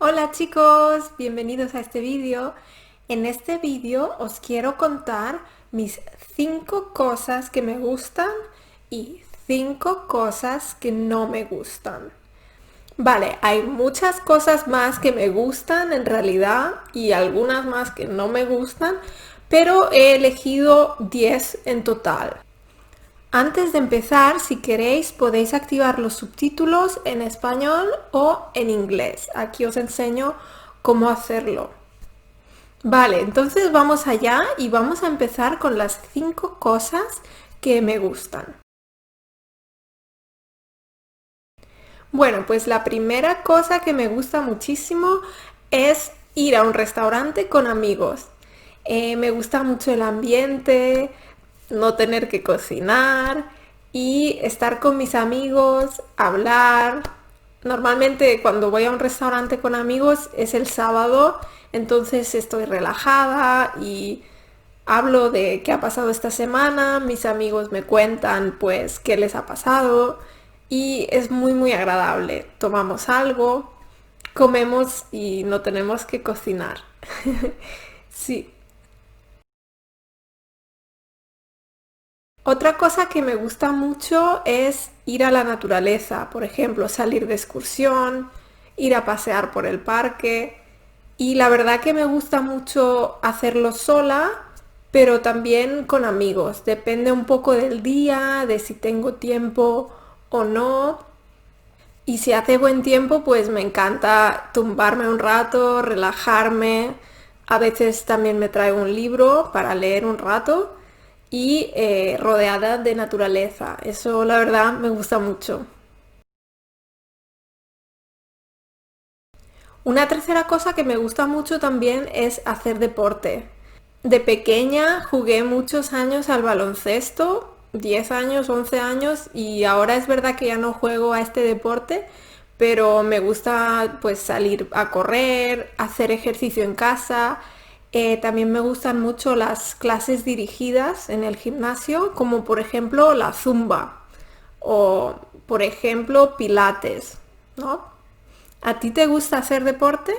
Hola chicos, bienvenidos a este vídeo. En este vídeo os quiero contar mis 5 cosas que me gustan y 5 cosas que no me gustan. Vale, hay muchas cosas más que me gustan en realidad y algunas más que no me gustan, pero he elegido 10 en total. Antes de empezar, si queréis, podéis activar los subtítulos en español o en inglés. Aquí os enseño cómo hacerlo. Vale, entonces vamos allá y vamos a empezar con las 5 cosas que me gustan. Bueno, pues la primera cosa que me gusta muchísimo es ir a un restaurante con amigos. Me gusta mucho el ambiente, no tener que cocinar y estar con mis amigos, hablar. Normalmente cuando voy a un restaurante con amigos es el sábado, entonces estoy relajada y hablo de qué ha pasado esta semana, mis amigos me cuentan pues qué les ha pasado y es muy agradable. Tomamos algo, comemos y no tenemos que cocinar. Sí. Otra cosa que me gusta mucho es ir a la naturaleza, por ejemplo, salir de excursión, ir a pasear por el parque. Y la verdad que me gusta mucho hacerlo sola, pero también con amigos. Depende un poco del día, de si tengo tiempo o no. Y si hace buen tiempo, pues me encanta tumbarme un rato, relajarme. A veces también me traigo un libro para leer un rato y rodeada de naturaleza. Eso la verdad me gusta mucho. Una tercera cosa que me gusta mucho también es hacer deporte. De pequeña jugué muchos años al baloncesto, 10 años, 11 años, y ahora es verdad que ya no juego a este deporte, pero me gusta pues salir a correr, hacer ejercicio en casa. También me gustan mucho las clases dirigidas en el gimnasio, como por ejemplo la zumba o por ejemplo pilates, ¿no? ¿A ti te gusta hacer deporte?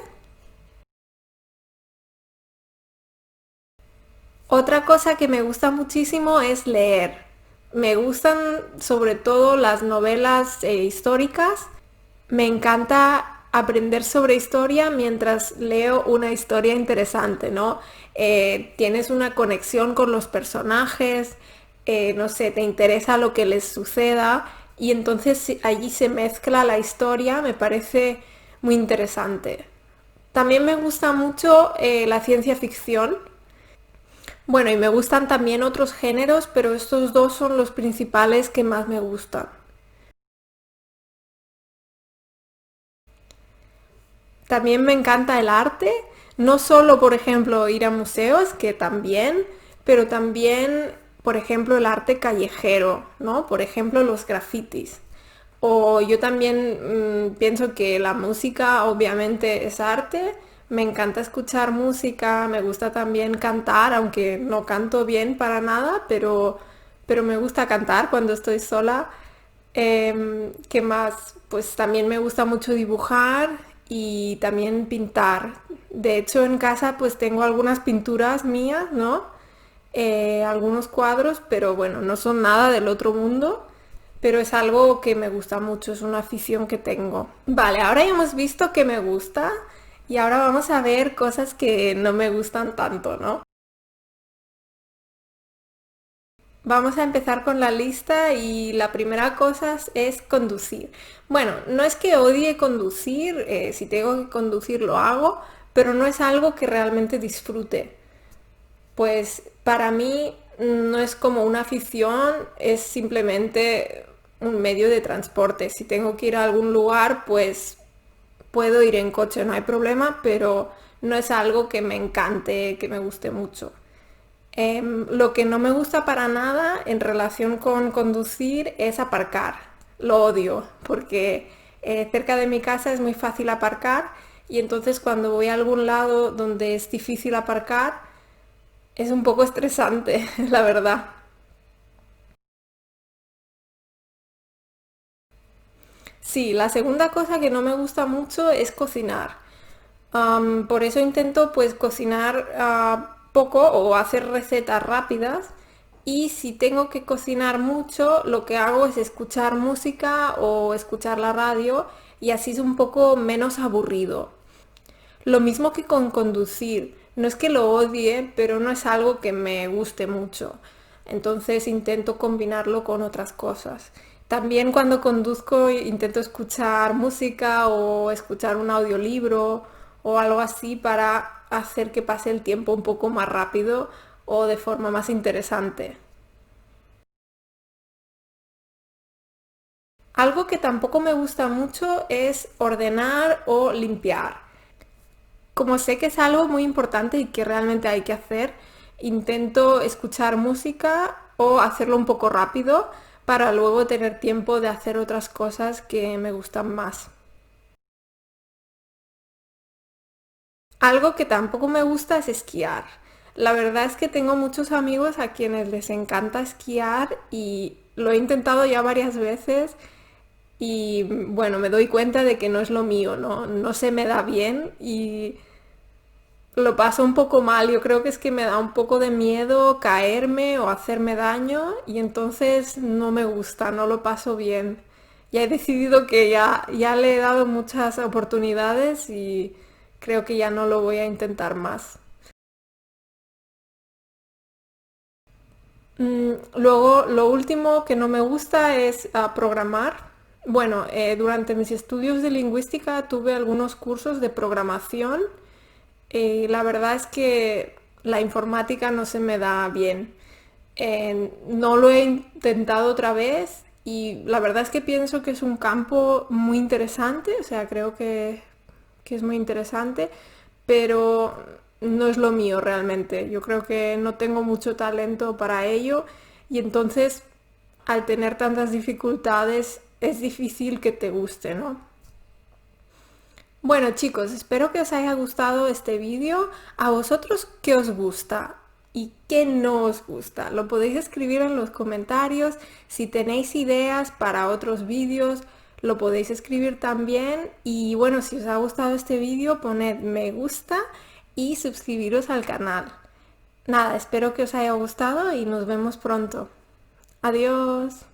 Otra cosa que me gusta muchísimo es leer. Me gustan sobre todo las novelas históricas. Me encanta aprender sobre historia mientras leo una historia interesante, ¿no? Tienes una conexión con los personajes, no sé, te interesa lo que les suceda y entonces allí se mezcla la historia, me parece muy interesante. También me gusta mucho la ciencia ficción. Bueno, y me gustan también otros géneros, pero estos dos son los principales que más me gustan. También me encanta el arte, no solo, por ejemplo, ir a museos, que también, pero también, por ejemplo, el arte callejero, ¿no? Por ejemplo, los grafitis. O yo también pienso que la música obviamente es arte. Me encanta escuchar música, me gusta también cantar, aunque no canto bien para nada, pero me gusta cantar cuando estoy sola. ¿Qué más? Pues también me gusta mucho dibujar y también pintar. De hecho, en casa pues tengo algunas pinturas mías, ¿no? Algunos cuadros, pero bueno, no son nada del otro mundo, pero es algo que me gusta mucho, es una afición que tengo. Vale, ahora ya hemos visto que me gusta y ahora vamos a ver cosas que no me gustan tanto, ¿no? Vamos a empezar con la lista y la primera cosa es conducir. Bueno, no es que odie conducir, si tengo que conducir lo hago, pero no es algo que realmente disfrute. Pues para mí no es como una afición, es simplemente un medio de transporte. Si tengo que ir a algún lugar, pues puedo ir en coche, no hay problema, pero no es algo que me encante, que me guste mucho. Lo que no me gusta para nada en relación con conducir es aparcar. Lo odio porque cerca de mi casa es muy fácil aparcar y entonces cuando voy a algún lado donde es difícil aparcar es un poco estresante, la verdad. Sí, la segunda cosa que no me gusta mucho es cocinar. Por eso intento pues cocinar poco o hacer recetas rápidas y si tengo que cocinar mucho lo que hago es escuchar música o escuchar la radio y así es un poco menos aburrido. Lo mismo que con conducir. No es que lo odie, pero no es algo que me guste mucho. Entonces intento combinarlo con otras cosas. También cuando conduzco intento escuchar música o escuchar un audiolibro o algo así para hacer que pase el tiempo un poco más rápido o de forma más interesante. Algo que tampoco me gusta mucho es ordenar o limpiar. Como sé que es algo muy importante y que realmente hay que hacer, intento escuchar música o hacerlo un poco rápido para luego tener tiempo de hacer otras cosas que me gustan más. Algo que tampoco me gusta es esquiar. La verdad es que tengo muchos amigos a quienes les encanta esquiar y lo he intentado ya varias veces y bueno, me doy cuenta de que no es lo mío, ¿no? No se me da bien y lo paso un poco mal, yo creo que es que me da un poco de miedo caerme o hacerme daño y entonces no me gusta, no lo paso bien. Ya he decidido que ya le he dado muchas oportunidades y creo que ya no lo voy a intentar más. Luego, lo último que no me gusta es programar. Bueno, durante mis estudios de lingüística tuve algunos cursos de programación. La verdad es que la informática no se me da bien. No lo he intentado otra vez y la verdad es que pienso que es un campo muy interesante, o sea, creo que es muy interesante, pero no es lo mío realmente. Yo creo que no tengo mucho talento para ello y entonces al tener tantas dificultades es difícil que te guste, ¿no? Bueno chicos, espero que os haya gustado este vídeo. ¿A vosotros qué os gusta y qué no os gusta? Lo podéis escribir en los comentarios. Si tenéis ideas para otros vídeos, lo podéis escribir también. Y bueno, si os ha gustado este vídeo, poned me gusta y suscribiros al canal. Nada, espero que os haya gustado y nos vemos pronto. Adiós.